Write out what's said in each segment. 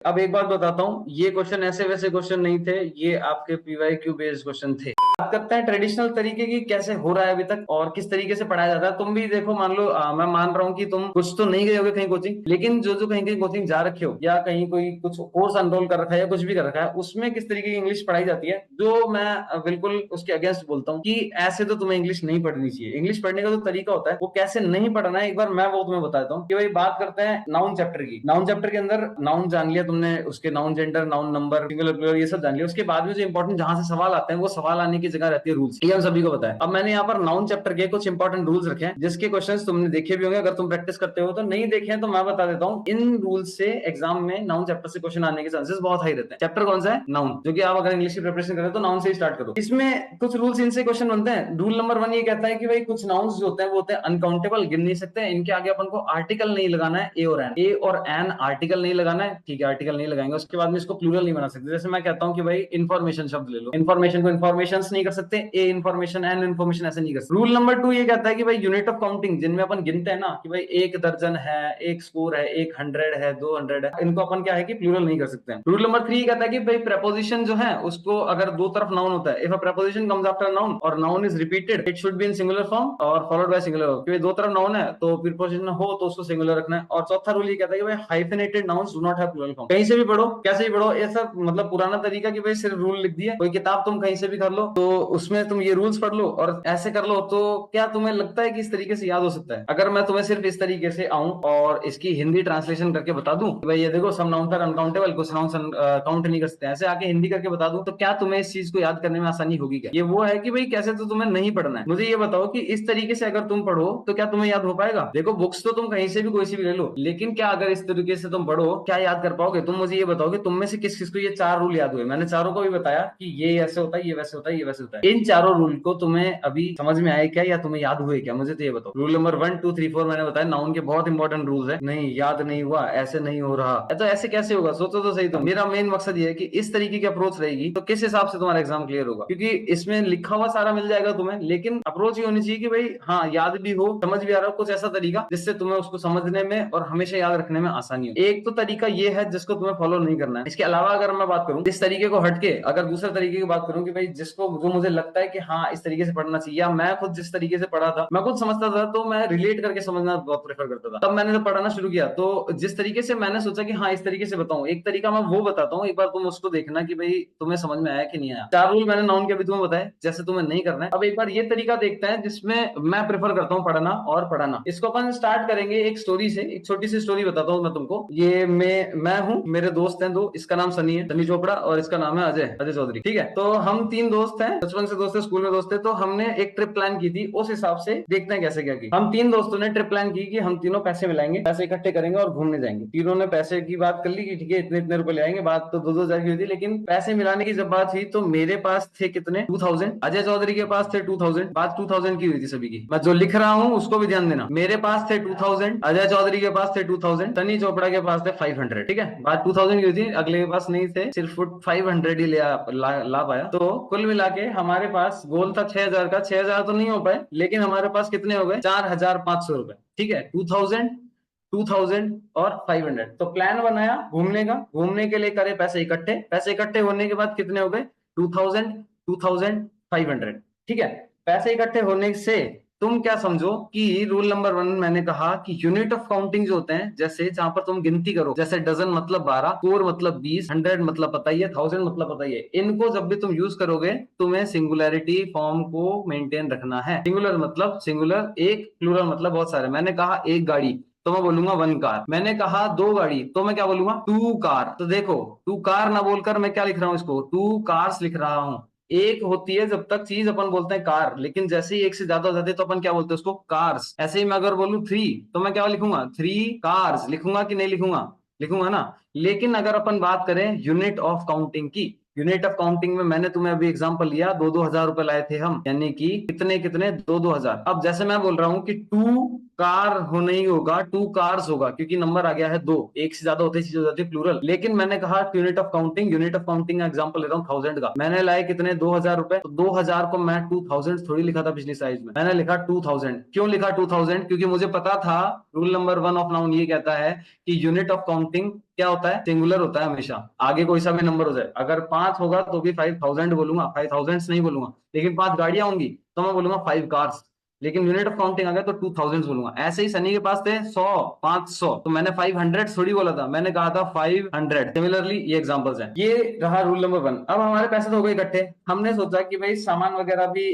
अब एक बात बताता हूँ, ये क्वेश्चन ऐसे वैसे क्वेश्चन नहीं थे, ये आपके पीवाईक्यू बेस्ड क्वेश्चन थे। बात करते हैं ट्रेडिशनल तरीके की, कैसे हो रहा है अभी तक और किस तरीके से पढ़ाया जाता है। तुम भी देखो, मान लो मैं मान रहा हूँ कि तुम कुछ तो नहीं गए होगे कहीं कोचिंग, लेकिन जो जो कहीं कहीं कोचिंग जा रखे हो या कहीं कोई कुछ कोर्स अनरोल कर रखा है या कुछ भी कर रखा है, उसमें किस तरीके की इंग्लिश पढ़ाई जाती है, जो मैं बिल्कुल उसके अगेंस्ट बोलता हूँ कि ऐसे तो तुम्हें इंग्लिश नहीं पढ़नी चाहिए। इंग्लिश पढ़ने का जो तरीका होता है वो कैसे नहीं पढ़ना है, एक बार मैं वो तुम्हें बताता हूँ कि भाई बात करते हैं नाउन चैप्टर की। नाउन चैप्टर के अंदर नाउन जान लिया तुमने, उसके noun gender noun number singular plural ये सब जान लिया। उसके बाद में जो इंपॉर्टेंट जहां से सवाल आते हैं वो सवाल आने की जगह रहती है रूल्स, ये हम सभी को पता है। अब मैंने यहाँ पर नाउन चैप्टर के कुछ इंपॉर्टेंट रूल्स रखे हैं जिसके क्वेश्चंस तुमने देखे भी होंगे, अगर तुम प्रैक्टिस करते हो तो। नहीं देखे हैं तो मैं बता देता हूँ, इन रूल्स से एग्जाम में नाउन चैप्टर से क्वेश्चन आने के चांसेस बहुत हाई रहते हैं। चैप्टर कौन सा है? नाउन, जो कि आप अगर इंग्लिश की प्रिपरेशन करें तो नाउन से ही स्टार्ट करो। इसमें कुछ रूल्स इनसे क्वेश्चन बनते हैं। रूल नंबर 1 ये कहता है कि भाई कुछ नाउन्स जो होते हैं वो होते हैं अनकाउंटेबल, गिन नहीं सकते, इनके आगे अपन को आर्टिकल नहीं लगाना है, ए और एन। ए और एन आर्टिकल नहीं लगाना है, ठीक है, आर्टिकल नहीं लगाएंगे। उसके बाद में इसको प्लूरल नहीं बना सकते। जैसे मैं कहता हूँ कि भाई इन्फॉर्मेशन शब्द ले लो, इन्फॉर्मेशन को इन्फॉर्मेशन नहीं कर सकते, ए इन्फॉर्मेशन एन इन्फॉर्मेशन ऐसे नहीं कर सकते। रूल नंबर 2 ये कहता है कि भाई यूनिट ऑफ काउंटिंग, जिनमें अपन गिनते हैं ना कि भाई एक दर्जन है, एक स्कोर है, एक 100 है, 200 है, इनको अपन क्या है कि प्लूरल नहीं कर सकते हैं। रूल नंबर 3 कहता है कि भाई प्रेपोजिशन जो है उसको अगर दो तरफ नाउन होता है, if a preposition comes after noun और noun is repeated, it should be in singular form और फॉलोड बाय सिंगुलर वर्ब। दो तरफ नाउन है तो प्रीपोजिशन हो तो उसको सिंगुलर रखना है। और चौथा रूल ये कहता है कि भाई hyphenated nouns do not have plural form. कहीं से भी पढ़ो, कैसे भी पढ़ो, ये सब मतलब पुराना तरीका कि भाई सिर्फ रूल लिख दिए, कोई किताब तुम कहीं से भी कर लो तो उसमें तुम ये रूल्स पढ़ लो और ऐसे कर लो, तो क्या तुम्हें लगता है कि इस तरीके से याद हो सकता है? अगर मैं तुम्हें सिर्फ इस तरीके से आऊं और इसकी हिंदी ट्रांसलेशन करके बता दूं कि भाई ये देखो सम नाउन आर अनकाउंटेबल, कुछ नाउन काउंट नहीं कर सकते, ऐसे आके हिंदी करके बता दूं, तो क्या तुम्हें इस चीज को याद करने में आसानी होगी? क्या ये वो है कि भाई कैसे तो तुम्हें नहीं पढ़ना है? मुझे ये बताओ कि इस तरीके से अगर तुम पढ़ो तो क्या तुम्हें याद हो पाएगा? देखो बुक्स तो तुम कहीं से भी कोई सी भी ले लो, लेकिन क्या अगर इस तरीके से तुम पढ़ो क्या याद कर पाओगे? तुम मुझे ये बताओ कि तुम में से किस किस को ये 4 रूल याद हुए। मैंने चारों को भी बताया कि ये ऐसे होता है, ये वैसे होता है, ये वैसे होता है। इन चारों रूल को तुम्हें अभी समझ में आए क्या या तुम्हें याद हुए क्या? मुझे तो ये बताओ। रूल नंबर 1 2 3 4 मैंने बताया, नाउन के बहुत इंपॉर्टेंट रूल्स है। नहीं याद नहीं हुआ, ऐसे नहीं हो रहा है तो ऐसे कैसे होगा? सोचो तो सही। तुम, मेरा मेन मकसद ये है कि इस तरीके की अप्रोच रहेगी तो किस हिसाब से तुम्हारा एग्जाम क्लियर होगा, क्योंकि इसमें लिखा हुआ सारा मिल जाएगा तुम्हें, लेकिन अप्रोच ये होनी चाहिए कि भाई हाँ याद भी हो, समझ भी आ रहा हो, कुछ ऐसा तरीका जिससे तुम्हें उसको समझने में और हमेशा याद रखने में आसानी हो। एक तो तरीका ये है जिसको तुम्हें फॉलो नहीं करना है। इसके अलावा अगर मैं बात करूं इस तरीके को हटके, अगर दूसरे तरीके की बात करूं कि भाई जिसको जो मुझे लगता है कि हाँ इस तरीके से पढ़ना चाहिए, या मैं खुद जिस तरीके से पढ़ा था, मैं खुद समझता था तो मैं रिलेट करके समझना बहुत प्रेफर करता था। तब मैंने जब पढ़ाना शुरू किया तो जिस तरीके से मैंने सोचा कि हाँ इस तरीके से बताऊं, एक तरीका मैं वो बताता हूँ, एक बार तुम उसको देखना कि भाई तुम्हें समझ में आया कि नहीं आया। 4 रूल मैंने नाउन के भी तुम्हें बताए जैसे तुम्हें नहीं करना है। अब एक बार ये तरीका देखते हैं जिसमें मैं प्रेफर करता हूँ पढ़ना और पढ़ाना। इसको अपन स्टार्ट करेंगे एक स्टोरी से। एक छोटी सी स्टोरी बताता हूँ मैं तुमको। ये मैं हूँ, मेरे दोस्त हैं दो, इसका नाम सनी है, सनी चोपड़ा, और इसका नाम है अजय, अजय चौधरी। ठीक है, तो हम 3 दोस्त हैं, बचपन से दोस्त है, स्कूल में दोस्त है। तो हमने एक ट्रिप प्लान की थी, उस हिसाब से देखते हैं कैसे क्या की। हम 3 दोस्तों ने ट्रिप प्लान की कि हम तीनों पैसे मिलाएंगे, पैसे इकट्ठे करेंगे और घूमने जाएंगे। तीनों ने पैसे की बात कर ली कि ठीक है इतने इतने रुपए ले आएंगे। बात तो 2-2 हजार की हुई थी, लेकिन पैसे मिलाने की जब बात हुई तो मेरे पास थे कितने? 2000, अजय चौधरी के पास थे 2000। बात 2000 की हुई थी सभी की। मैं जो लिख रहा हूँ उसको भी ध्यान देना। मेरे पास थे 2000, अजय चौधरी के पास थे 2000, सनी चोपड़ा के पास थे 500। ठीक है, बात 2000 की हुई थी, अगले के पास नहीं थे, सिर्फ 500 ही ला पाया। तो कुल मिला के हमारे पास गोल था 6000 का। 6000 तो नहीं हो पाए, लेकिन हमारे पास कितने हो गए? 4500 रुपए। ठीक है, 2000, 2000 और 500। तो प्लान बनाया घूमने का, घूमने के लिए करे पैसे इकट्ठे। पैसे इकट्ठे होने के बाद कितने हो गए? 2000, 2000, 500। ठीक है, पैसे इकट्ठे होने से तुम क्या समझो कि रूल नंबर 1 मैंने कहा कि यूनिट ऑफ काउंटिंग जो होते हैं, जैसे जहां पर तुम गिनती करो, जैसे डजन मतलब 12, कोर मतलब 20, 100 मतलब पता ही है, 1000 मतलब पता ही है, इनको जब भी तुम यूज करोगे तुम्हें सिंगुलैरिटी फॉर्म को मेंटेन रखना है। सिंगुलर मतलब सिंगुलर एक, प्लूरल मतलब बहुत सारे। मैंने कहा एक गाड़ी तो मैं बोलूंगा 1 कार। मैंने कहा 2 गाड़ी तो मैं क्या बोलूंगा? 2 कार। तो देखो 2 कार ना बोलकर मैं क्या लिख रहा हूं? इसको 2 कार्स लिख रहा हूं। एक होती है जब तक चीज अपन बोलते हैं कार, लेकिन जैसे ही एक से ज्यादा हो जाती है तो अपन क्या बोलते हैं उसको? कार्स। ऐसे ही मैं अगर बोलूं 3 तो मैं क्या लिखूंगा? 3 कार्स लिखूंगा कि नहीं लिखूंगा? लिखूंगा ना। लेकिन अगर अपन बात करें यूनिट ऑफ काउंटिंग की, यूनिट ऑफ काउंटिंग में मैंने तुम्हें अभी एग्जांपल लिया, 2-2 हजार रुपए लाए थे हम, यानी कि कितने कितने? 2-2 हजार। अब जैसे मैं बोल रहा हूं कि 2 कार हो नहीं होगा, टू कार्स होगा, क्योंकि नंबर आ गया है दो, एक से ज्यादा होते चीज हो जाती है प्लूरल। लेकिन मैंने कहा unit of counting, unit of counting का एग्जांपल ले रहा हूँ 1000 का। मैंने लाए कितने, 2000 रुपए, तो 2000 को मैं 2000 थोड़ी लिखा था पिछली साइज में, मैंने लिखा 2000। क्यों लिखा 2000? क्योंकि मुझे पता था रूल नंबर 1 ऑफ नाउन ये कहता है कि यूनिट ऑफ काउंटिंग क्या होता है, सिंगुलर होता है हमेशा। आगे कोई सा भी नंबर हो जाए, अगर 5 होगा तो भी 5000 बोलूंगा, 5000 नहीं बोलूंगा। लेकिन 5 गाड़ियां होंगी तो मैं बोलूंगा 5 कार्स। लेकिन यूनिट ऑफ काउंटिंग आ गया तो 2000 बोलूंगा। ऐसे ही सनी के पास थे 100, 500, तो मैंने 500 थोड़ी बोला था, मैंने कहा था 500। सिमिलरली ये एग्जांपल्स हैं। ये रहा रूल नंबर 1। अब हमारे पैसे तो हो गए इकट्ठे, हमने सोचा कि भाई सामान वगैरह भी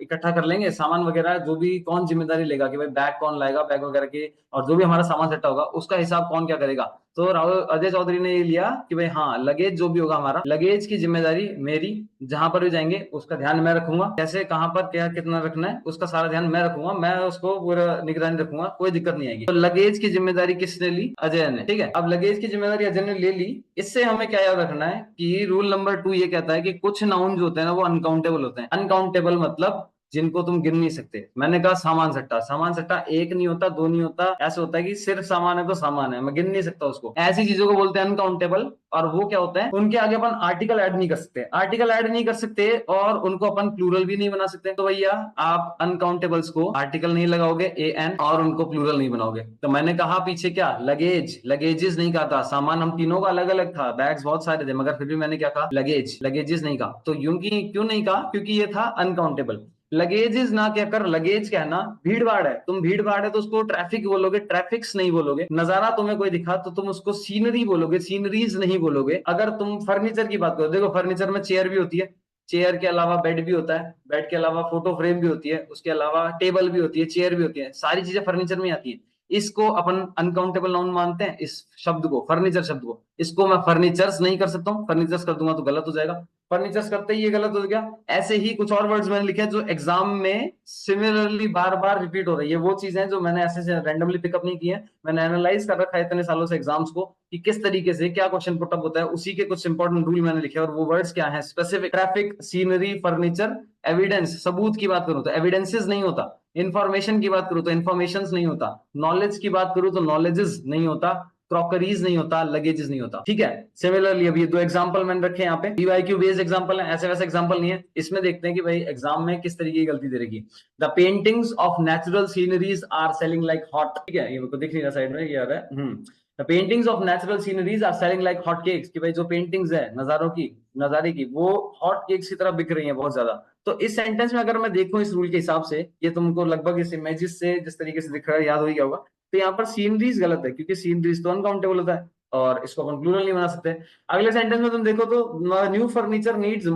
इकट्ठा कर लेंगे। सामान वगैरह जो भी कौन जिम्मेदारी लेगा कि भाई बैग कौन लाएगा, बैग वगैरह की, और जो भी हमारा सामान सट्टा होगा उसका हिसाब कौन क्या करेगा। तो राहुल अजय चौधरी ने ये लिया कि भाई हाँ, लगेज जो भी होगा हमारा, लगेज की जिम्मेदारी मेरी, जहां पर भी जाएंगे उसका ध्यान मैं रखूंगा, कैसे कहां पर क्या कितना रखना है उसका सारा ध्यान मैं रखूंगा, मैं उसको पूरा निगरानी रखूंगा, कोई दिक्कत नहीं आएगी। तो लगेज की जिम्मेदारी किसने ली? अजय ने। ठीक है, अब लगेज की जिम्मेदारी अजय ने ले ली। इससे हमें क्या याद रखना है कि रूल नंबर 2 ये कहता है कि कुछ नाउन जो होते हैं ना वो अनकाउंटेबल होते हैं। अनकाउंटेबल मतलब जिनको तुम गिन नहीं सकते। मैंने कहा सामान सट्टा, सामान सट्टा एक नहीं होता, दो नहीं होता, ऐसे होता है कि सिर्फ सामान है तो सामान है, मैं गिन नहीं सकता उसको। ऐसी चीजों को बोलते हैं अनकाउंटेबल। और वो क्या होता है, उनके आगे अपन आर्टिकल ऐड नहीं कर सकते, आर्टिकल ऐड नहीं कर सकते, और उनको अपन प्लूरल भी नहीं बना सकते। तो भैया आप अनकाउंटेबल्स को आर्टिकल नहीं लगाओगे ए एन, और उनको प्लूरल नहीं बनाओगे। तो मैंने कहा पीछे क्या, लगेज, लगेजेस नहीं कहा था। सामान हम तीनों का अलग अलग था, बैग्स बहुत सारे थे, मगर फिर भी मैंने क्या कहा, लगेज, लगेजेस नहीं कहा। तो यूं की क्यों नहीं कहा? क्योंकि ये था अनकाउंटेबल। लगेजेस ना क्या कर, लगेज कहना भीड़ भाड़ है। तुम भीड़ भाड़ है तो उसको ट्रैफिक बोलोगे, ट्रैफिक्स नहीं बोलोगे। नजारा तुम्हें कोई दिखा तो तुम उसको सीनरी बोलोगे, सीनरीज नहीं बोलोगे। अगर तुम फर्नीचर की बात करो, देखो फर्नीचर में चेयर भी होती है, चेयर के अलावा बेड भी होता है, बेड के अलावा फोटो फ्रेम भी होती है, उसके अलावा टेबल भी होती है, चेयर भी होती है, सारी चीजें फर्नीचर में आती है। इसको अपन अनकाउंटेबल नाउन मानते हैं, इस शब्द को, फर्नीचर शब्द को। इसको मैं फर्नीचर्स नहीं कर सकता हूँ, फर्नीचर्स कर दूंगा तो गलत हो जाएगा, फर्नीचर्स करते ही ये गलत हो गया। ऐसे ही कुछ और वर्ड्स मैंने लिखे हैं जो एग्जाम में सिमिलरली बार बार रिपीट हो रही है। वो चीजें जो मैंने ऐसे से रैंडमली पिकअप नहीं की है, मैंने एनालाइज कर रखा है इतने सालों से एग्जाम्स को कि किस तरीके से क्या क्वेश्चन पुटअप होता है, उसी के कुछ इंपॉर्टेंट रूल मैंने लिखे। और वो वर्ड्स क्या है specific, traffic, scenery, furniture, evidence. सबूत की बात करूं तो एविडेंसेस नहीं होता, इंफॉर्मेशन की बात करूं तो इंफॉर्मेशन नहीं होता, नॉलेज की बात करूं तो नॉलेजेस नहीं होता, क्रॉकरीज नहीं होता, लगेजेस नहीं होता। ठीक है, सिमिलरली अभी दो एग्जांपल मैंने रखे यहाँ पे, पीवाईक्यू बेस्ड एग्जांपल है, ऐसे वैसे एग्जांपल नहीं है। इसमें देखते हैं कि भाई एग्जाम में किस तरीके की गलती दे रही। The paintings of natural sceneries are selling like hot. ठीक है, ये मेरे को दिख नहीं रहा साइड में, ये आ रहा है। The paintings of natural sceneries are selling like hot cakes, कि भाई जो पेंटिंग्स है नजारों की, नजारे की, वो हॉट केक्स की तरह बिक रही है बहुत ज्यादा। तो इस सेंटेंस में अगर मैं देखूं इस रूल के हिसाब से, ये तुमको लगभग इस इमेजेस से जिस तरीके से दिख रहा है याद हो गया होगा। तो यहाँ पर सीनरीज गलत है, क्योंकि सीनरीज तो अनकाउंटेबल होता है और इसको अपन प्लूरल नहीं बना सकते। अगले सेंटेंस में तुम देखो तो new furniture needs,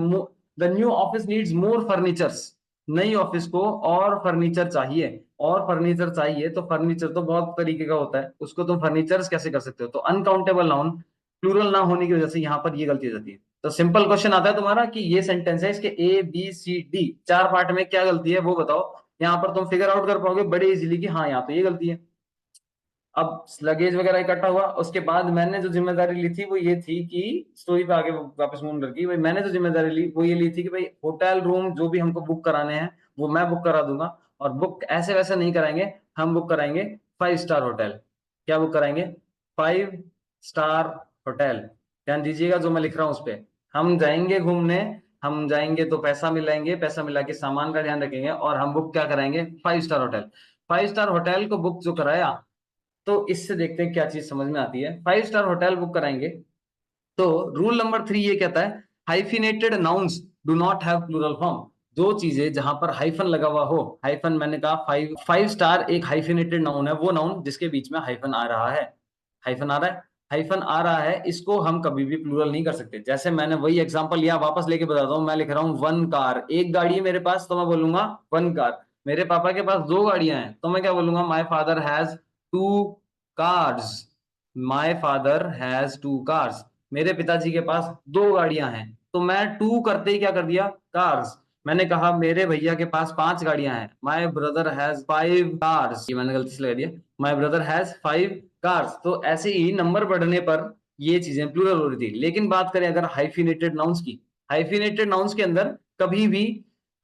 the new office needs more furnitures. नई ऑफिस को और फर्नीचर चाहिए, और फर्नीचर चाहिए, तो फर्नीचर तो बहुत तरीके का होता है, उसको तुम फर्नीचर्स कैसे कर सकते हो। तो अनकाउंटेबल नाउन प्लूरल ना होने की वजह से यहाँ पर ये गलती हो जाती है। तो सिंपल क्वेश्चन आता है तुम्हारा कि ये सेंटेंस है, इसके A B C D 4 part में क्या गलती है वो बताओ। यहाँ पर तुम फिगर आउट कर पाओगे बड़े इजीली कि हाँ यहाँ पे ये गलती है। अब लगेज वगैरह इकट्ठा हुआ, उसके बाद मैंने जो जिम्मेदारी ली थी वो ये थी कि स्टोरी पे आगे वापस मूव करके, भाई मैंने जो जिम्मेदारी ली वो ये ली थी कि भाई होटल रूम जो भी हमको बुक कराने हैं वो मैं बुक करा दूंगा। और बुक ऐसे वैसे नहीं कराएंगे, हम बुक कराएंगे 5 स्टार होटल। क्या बुक कराएंगे? 5 स्टार होटल। ध्यान दीजिएगा जो मैं लिख रहा हूँ उस पर। हम जाएंगे घूमने, हम जाएंगे तो पैसा मिलाएंगे, पैसा मिला के सामान का ध्यान रखेंगे, और हम बुक क्या कराएंगे? 5 स्टार होटल। 5 स्टार होटल को बुक जो कराया, तो इससे देखते हैं क्या चीज समझ में आती है। 5 स्टार होटल बुक कराएंगे तो रूल नंबर 3 ये कहता है hyphenated nouns do not have plural form. दो चीजें जहां पर हाइफन लगा हुआ हो, हाइफन मैंने कहा 5 स्टार एक हाइफिनेटेड नाउन है, वो नाउन जिसके बीच में हाइफन आ रहा है, हाइफन आ रहा है, हाइफन आ रहा है, इसको हम कभी भी प्लूरल नहीं कर सकते। जैसे मैंने वही एग्जांपल लिया, वापस लेके बताता हूँ। मैं लिख रहा हूँ 1 कार, एक गाड़ी है मेरे पास तो मैं बोलूंगा 1 कार। मेरे पापा के पास 2 गाड़ियां हैं तो मैं क्या बोलूंगा? My father has 2 cars. My father has 2 cars. मेरे पिताजी के पास 2 गाड़ियां हैं, तो मैं टू करते ही क्या कर दिया? कार्स। मैंने कहा मेरे भैया के पास 5 गाड़ियां हैं, माई ब्रदर हैज 5 कार्स, ये मैंने गलती से लगा दिया, माई ब्रदर हैज 5 कार्स। तो ऐसे ही नंबर बढ़ने पर ये चीजें प्लूरल हो रही थी। लेकिन बात करें अगर हाइफिनेटेड नाउन्स की, हाइफिनेटेड नाउन्स के अंदर कभी भी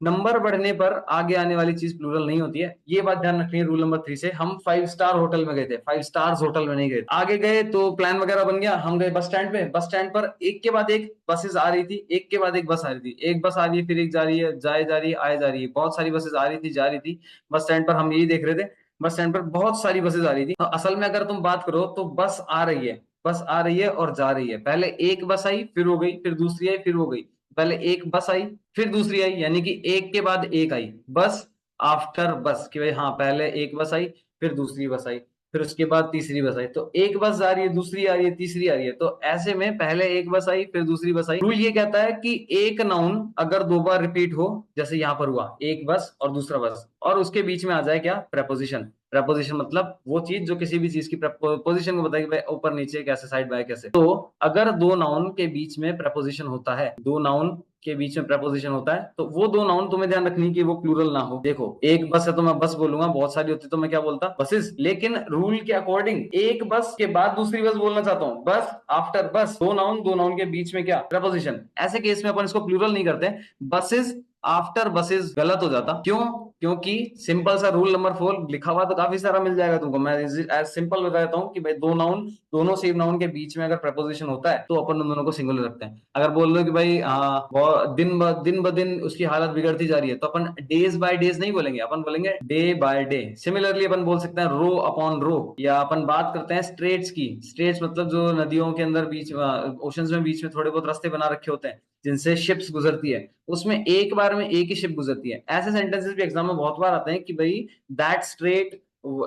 नंबर बढ़ने पर आगे आने वाली चीज प्लूरल नहीं होती है, ये बात ध्यान रखनी है। रूल नंबर 3 से हम 5 स्टार होटल में गए थे, 5 स्टार्स होटल में नहीं गए। आगे गए तो प्लान वगैरह बन गया, हम गए बस स्टैंड पे। बस स्टैंड पर एक के बाद एक बसेस आ रही थी, एक के बाद एक बस आ रही थी, एक बस आ रही है फिर एक जा रही है, जाए जा रही है आए जा रही है, बहुत सारी बसेस आ रही थी जा रही थी। बस स्टैंड पर हम यही देख रहे थे, बस स्टैंड पर बहुत सारी बसेस आ रही थी। तो असल में अगर तुम बात करो तो बस आ रही है, बस आ रही है और जा रही है। पहले एक बस आई फिर हो गई, फिर दूसरी आई फिर हो गई। पहले एक बस आई फिर दूसरी आई, यानी कि एक के बाद एक आई, बस आफ्टर बस, कि भाई हाँ पहले एक बस आई फिर दूसरी बस आई फिर उसके बाद तीसरी बस आई। तो एक बस जा रही है, दूसरी आ रही है, तीसरी आ रही है, तो ऐसे में पहले एक बस आई फिर दूसरी बस आई। रूल ये कहता है कि एक नाउन अगर 2 बार रिपीट हो, जैसे यहाँ पर हुआ एक बस और दूसरा बस, और उसके बीच में आ जाए क्या, प्रपोजिशन। प्रपोजिशन मतलब वो चीज जो किसी भी चीज की पोजीशन को बताएगी, भाई ऊपर नीचे कैसे, साइड बाय कैसे। तो अगर 2 नाउन के बीच में प्रपोजिशन होता है, 2 नाउन के बीच में प्रपोजिशन होता है, तो वो 2 नाउन तुम्हें ध्यान रखनी कि वो प्लूरल ना हो। देखो एक बस है तो मैं बस बोलूंगा, बहुत सारी होती तो मैं क्या बोलता, बसेस। लेकिन रूल के अकॉर्डिंग एक बस के बाद दूसरी बस बोलना चाहता हूँ, बस आफ्टर बस, 2 नाउन, 2 नाउन के बीच में क्या, प्रपोजिशन। ऐसे केस में अपन इसको प्लूरल नहीं करते, बसेस आफ्टर बसेस गलत हो जाता। क्यों? क्योंकि सिंपल सा रूल नंबर 4 लिखा हुआ तो काफी सारा मिल जाएगा तुमको, मैं एज सिंपल बता देता हूँ कि भाई 2 नाउन, दोनों सेम नाउन के बीच में अगर प्रपोजिशन होता है तो अपन उन दोनों को सिंगुलर रखते हैं। अगर बोल रहे हो कि भाई दिन ब दिन उसकी हालत बिगड़ती जा रही है, तो अपन डेज बाय डेज नहीं बोलेंगे, अपन बोलेंगे डे बाय डे। सिमिलरली अपन बोल सकते हैं रो अपॉन रो, या अपन बात करते हैं स्ट्रेट्स की। स्ट्रेट्स मतलब जो नदियों के अंदर बीच, ओशंस में बीच में थोड़े बहुत रास्ते बना रखे होते हैं जिनसे शिप्स गुजरती है, उसमें एक बार में एक ही शिप गुजरती है। ऐसे सेंटेंसेस भी एग्जाम में बहुत बार आते हैं कि भाई that straight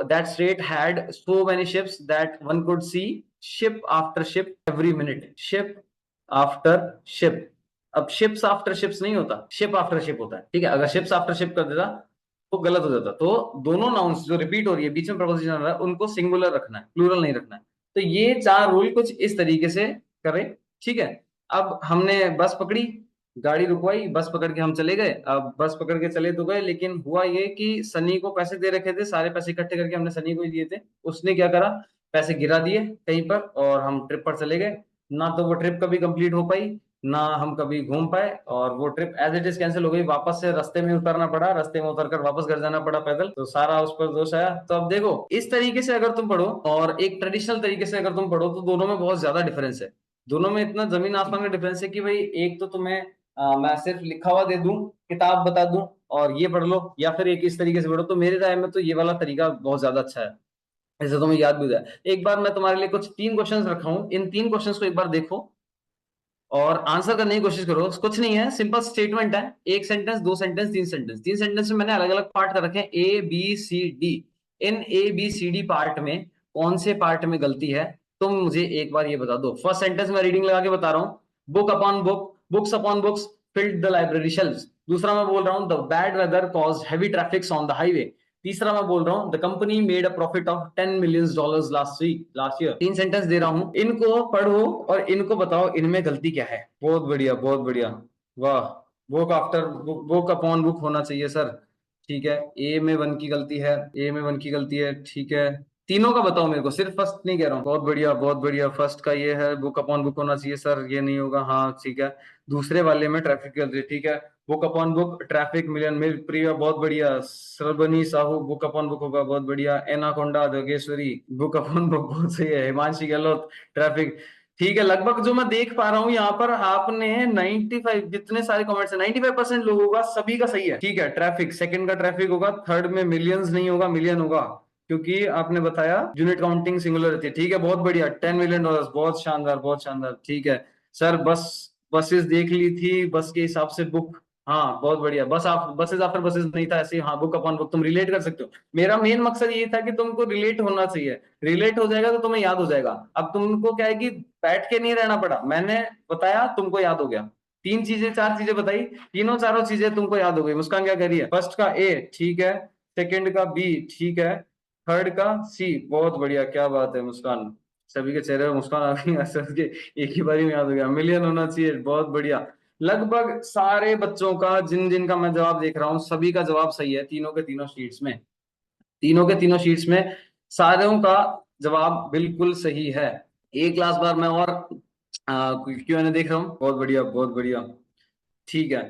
that strait had so many ships that one could see ship after ship every minute, ship after ship। अब ships after ships नहीं होता, ship after ship होता है, ठीक है। अगर ships after ship कर देता तो गलत हो जाता। तो दोनों नाउन्स जो रिपीट हो रही है, बीच में प्रपोजिशन हो रहा है, उनको सिंगुलर रखना है, प्लूरल नहीं रखना है। तो ये 4 रूल कुछ इस तरीके से करें, ठीक है। अब हमने बस पकड़ी, गाड़ी रुकवाई, बस पकड़ के हम चले गए। अब बस पकड़ के चले तो गए, लेकिन हुआ ये कि सनी को पैसे दे रखे थे, सारे पैसे इकट्ठे करके हमने सनी को ही दिए थे। उसने क्या करा, पैसे गिरा दिए कहीं पर और हम ट्रिप पर चले गए। ना तो वो ट्रिप कभी कंप्लीट हो पाई, ना हम कभी घूम पाए, और वो trip as it is cancel हो गई। वापस से रास्ते में उतरना पड़ा, रास्ते में उतरकर वापस घर जाना पड़ा पैदल, तो सारा उस पर दोष आया। तो अब देखो इस तरीके से अगर तुम पढ़ो और एक ट्रेडिशनल तरीके से अगर तुम पढ़ो, तो दोनों में बहुत ज्यादा डिफरेंस है। दोनों में इतना जमीन आसमान का डिफरेंस है कि भाई एक तो तुम्हें मैं सिर्फ लिखा हुआ दे दूं, किताब बता दूं और ये पढ़ लो, या फिर एक इस तरीके से पढ़ो। तो मेरे राय में तो ये वाला तरीका बहुत ज्यादा अच्छा है, ऐसे तुम्हें याद भी हो जाए। एक बार मैं तुम्हारे लिए कुछ 3 क्वेश्चंस रखा हूं, इन 3 क्वेश्चंस को एक बार देखो और आंसर करने की कोशिश करो। कुछ नहीं है, सिंपल स्टेटमेंट है, एक सेंटेंस, 2 सेंटेंस, 3 सेंटेंस। 3 सेंटेंस में मैंने अलग अलग पार्ट कर रखे हैं, ए बी सी डी। इन A B C D part में कौन से पार्ट में गलती है, तुम मुझे एक बार ये बता दो। फर्स्ट सेंटेंस में रीडिंग लगा के बता रहा हूँ, book upon book, books upon books filled the library shelves. दूसरा मैं बोल रहा हूँ, the bad weather caused heavy traffic on the highway. तीसरा मैं बोल रहा हूँ, the company made a profit of $10 million last year. 3 sentence दे रहा हूँ, इनको पढ़ो और इनको बताओ इनमें गलती क्या है। बहुत बढ़िया, बहुत बढ़िया, वाह। Book after book, book upon book होना चाहिए सर, ठीक है। ए में 1 की गलती है, ए में 1 की गलती है, ठीक है। तीनों का बताओ मेरे को, सिर्फ फर्स्ट नहीं कह रहा हूँ। बहुत बढ़िया, बहुत बढ़िया, फर्स्ट का ये है, बुक अपॉन बुक होना चाहिए सर, ये नहीं होगा, हाँ ठीक है। दूसरे वाले में ट्रैफिक की गलती है, ठीक है। Book upon book, traffic million मिल प्रिय, बहुत बढ़िया। Shravani Sahu, book upon book होगा, बहुत बढ़िया। Anaconda Jogeshwari, book upon book, बहुत सही है। हिमांशी गहलोत, ट्रैफिक, ठीक है। लगभग जो मैं देख पा रहा हूँ यहाँ पर, आपने 95, जितने सारे कमेंट्स हैं 95% लोगों का, सभी का सही है, ठीक है। ट्रैफिक, सेकंड का ट्रैफिक होगा, थर्ड में मिलियंस नहीं होगा, मिलियन होगा, क्योंकि आपने बताया यूनिट काउंटिंग सिंगुलर रहती है, ठीक है। बहुत बढ़िया, $10 million, बहुत शानदार, बहुत शानदार, ठीक है। सर बस, बसेस देख ली थी, बस के हिसाब से बुक, हाँ बहुत बढ़िया। बस आप बसेस आफ्टर बसेस नहीं था, ऐसे हाँ बुक अपॉन बुक तुम रिलेट कर सकते हो। मेरा मेन मकसद ये था कि तुमको रिलेट होना चाहिए, रिलेट हो जाएगा तो तुम्हें याद हो जाएगा। अब तुमको क्या है कि बैठ के नहीं रहना पड़ा, मैंने बताया तुमको याद हो गया। 3 चीजें 4 चीजें बताई, तीनों चारों चीजें तुमको याद हो गई। मुस्कान क्या कह रही है, फर्स्ट का ए ठीक है, सेकंड का बी ठीक है, थर्ड का सी, बहुत बढ़िया, क्या बात है मुस्कान। सभी के चेहरे पर मुस्कान आ गई, सर के एक ही बारी में याद हो गया। मिलियन होना चाहिए, बहुत बढ़िया। लगभग सारे बच्चों का, जिन जिन का मैं जवाब देख रहा हूँ, सभी का जवाब सही है, तीनों के तीनों शीट्स में, तीनों के तीनों शीट्स में सारों का जवाब बिल्कुल सही है। एक क्लास बार मैं और क्यों देख रहा हूँ, बहुत बढ़िया, बहुत बढ़िया, ठीक है।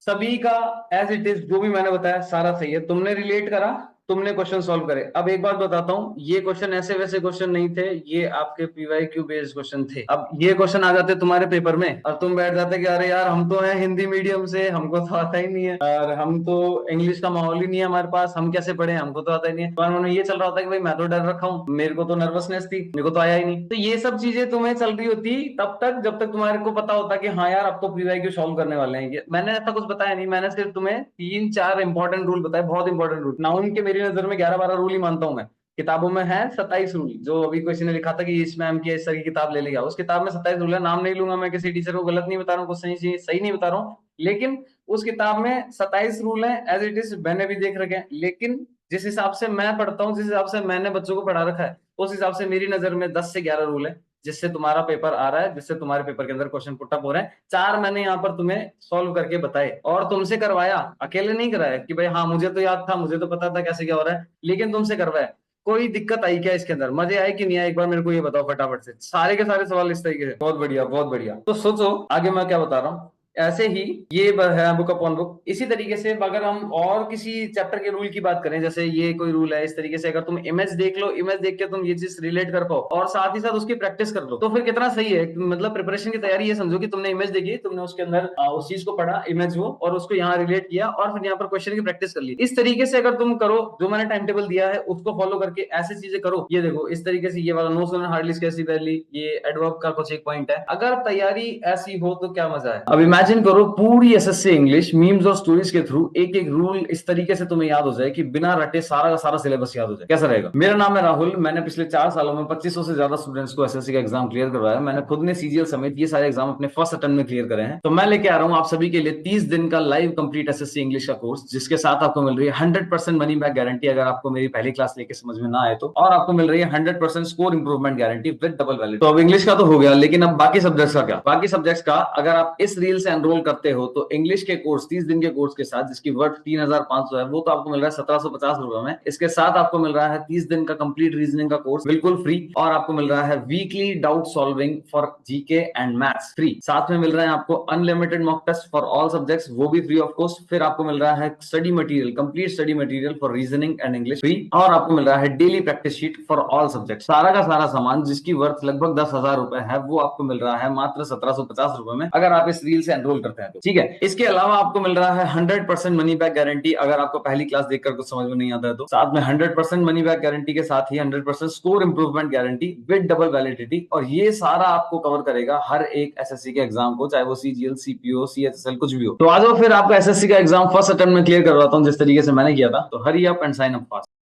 सभी का एज इट इज जो भी मैंने बताया सारा सही है। तुमने रिलेट करा, तुमने क्वेश्चन सॉल्व करे। अब एक बात बताता हूँ, ये क्वेश्चन ऐसे वैसे क्वेश्चन नहीं थे, ये आपके पीवाईक्यू बेस्ड क्वेश्चन थे। अब ये क्वेश्चन आ जाते तुम्हारे पेपर में और तुम बैठ जाते कि अरे यार हम तो हैं हिंदी मीडियम से, हमको तो आता ही नहीं है, और हम तो इंग्लिश का माहौल ही नहीं है हमारे पास, हम कैसे पढ़े, हमको तो आता ही नहीं है। पर उन्होंने ये चल रहा होता है कि भाई मैं तो डर रखा हूँ, मेरे को तो नर्वसनेस थी, मेरे को तो आया ही नहीं। तो ये सब चीजें तुम्हें चल रही होती तब तक जब तक तुम्हारे को पता होता कि हाँ यार अब तो पीवाईक्यू सॉल्व करने वाले हैं। मैंने ऐसा कुछ बताया नहीं, मैंने सिर्फ तुम्हें 3-4 इंपॉर्टेंट रूल बताए, बहुत इंपॉर्टेंट रूल। नाउन के मेरी नजर में 11-12 रूल ही मानता हूं मैं। किताबों में है 27 रूल, जो अभी किसी ने लिखा था कि इस मैम की इस तरह की किताब ले लिया, उस किताब में 27 रूल है। नाम नहीं लूंगा मैं किसी टीचर को, गलत नहीं बता रहा हूँ, कुछ सही सही नहीं बता रहा हूँ, लेकिन उस किताब में 27 रूल है एज इट इज, मैंने भी देख रखे हैं। लेकिन जिस हिसाब से मैं पढ़ता हूँ, जिस हिसाब से मैंने बच्चों को पढ़ा रखा है, उस हिसाब से मेरी नजर में 10 से 11 रूल है जिससे तुम्हारा पेपर आ रहा है, जिससे तुम्हारे पेपर के अंदर क्वेश्चन पुट अप हो रहे हैं। 4 मैंने यहाँ पर तुम्हें सॉल्व करके बताए और तुमसे करवाया, अकेले नहीं कराया कि भाई हाँ मुझे तो याद था, मुझे तो पता था कैसे क्या हो रहा है, लेकिन तुमसे करवाया। कोई दिक्कत आई क्या इसके अंदर, मजे आए कि नहीं आए, एक बार मेरे को ये बताओ फटाफट से। सारे के सारे सवाल इस तरीके से, बहुत बढ़िया बहुत बढ़िया। तो सोचो आगे मैं क्या बता रहा हूँ। ऐसे ही ये है बुक अपॉन बुक। इसी तरीके से अगर हम और किसी चैप्टर के रूल की बात करें, जैसे ये कोई रूल है, इस तरीके से अगर तुम इमेज देख लो, इमेज देख के तुम ये चीज रिलेट कर पाओ और साथ ही साथ उसकी प्रैक्टिस कर लो, तो फिर कितना सही है। मतलब प्रिपरेशन की तैयारी ये समझो कि तुमने इमेज देखी, तुमने उसके अंदर उस चीज को पढ़ा, इमेज वो, और उसको यहाँ रिलेट किया और फिर यहाँ पर क्वेश्चन की प्रैक्टिस कर ली। इस तरीके से अगर तुम करो, जो मैंने टाइम टेबल दिया है उसको फॉलो करके ऐसी चीजें करो। ये देखो इस तरीके से, ये वाला नो सुन हार्डली कैसी वैली, ये एडवर्ब का कुछ एक पॉइंट है। अगर तैयारी ऐसी हो तो क्या मजा है। अब इमेजिन करो पूरी एसएससी इंग्लिश मीम्स और स्टोरीज के थ्रू एक एक रूल इस तरीके से तुम्हें याद हो जाए कि बिना रटे सारा का सारा सिलेबस याद हो जाए, कैसा रहेगा। मेरा नाम है राहुल, मैंने पिछले 4 सालों में 2500 से ज्यादा स्टूडेंट्स को एसएससी का एग्जाम क्लियर करवाया। मैंने खुद ने सीजीएल समेत ये सारे एग्जाम अपने फर्स्ट अटेम्प्ट में क्लियर करे हैं। तो मैं लेके आ रहा हूँ आप सभी के लिए 30 दिन का लाइव कंप्लीट एसएससी इंग्लिश का कोर्स, जिसके साथ आपको मिल रही है 100% मनी बैक गारंटी अगर आपको मेरी पहली क्लास लेके समझ में ना आए तो, और आपको मिल रही है 100% score improvement guarantee with double valid. तो अब इंग्लिश का तो हो गया, लेकिन अब बाकी सब्जेक्ट्स का क्या। बाकी सब्जेक्ट्स का अगर आप इस रील से एनरोल करते हो तो इंग्लिश के कोर्स 30 दिन के कोर्स के साथ, जिसकी वर्थ 3,500 है, वो तो आपको मिल रहा है 1,750 रुपए में। इसके साथ आपको मिल रहा है 30 दिन का कंप्लीट रीजनिंग का कोर्स बिल्कुल फ्री, और आपको मिल रहा है weekly doubt solving for GK and maths free. साथ में मिल रहा है आपको unlimited mock test for all subjects, वो भी फ्री ऑफ कॉस्ट। फिर आपको मिल रहा है study material, complete study material for reasoning and English free, और आपको मिल रहा है daily practice sheet for all subject. सारा का सारा सामान जिसकी वर्थ लगभग 10,000 रुपए है, वो आपको मिल रहा है मात्र 1,750 रुपए में, अगर आप इस रील से एनरोल करते हैं तो। ठीक है, इसके अलावा आपको मिल रहा है 100% मनी बैक गारंटी अगर आपको पहली क्लास देखकर कुछ समझ में नहीं आता है तो। साथ में 100% मनी बैक गारंटी के साथ ही 100% score improvement guarantee with double validity, और ये सारा आपको कवर करेगा हर एक एसएससी के एग्जाम को, चाहे वो सीजीएल, सीपीओ, सीएचएसएल कुछ भी हो। तो आ जाओ फिर आपका एसएससी का एग्जाम फर्स्ट अटेम्प्ट में क्लियर करवाता हूँ जिस तरीके से मैंने किया था। तो hurry up and sign up fast.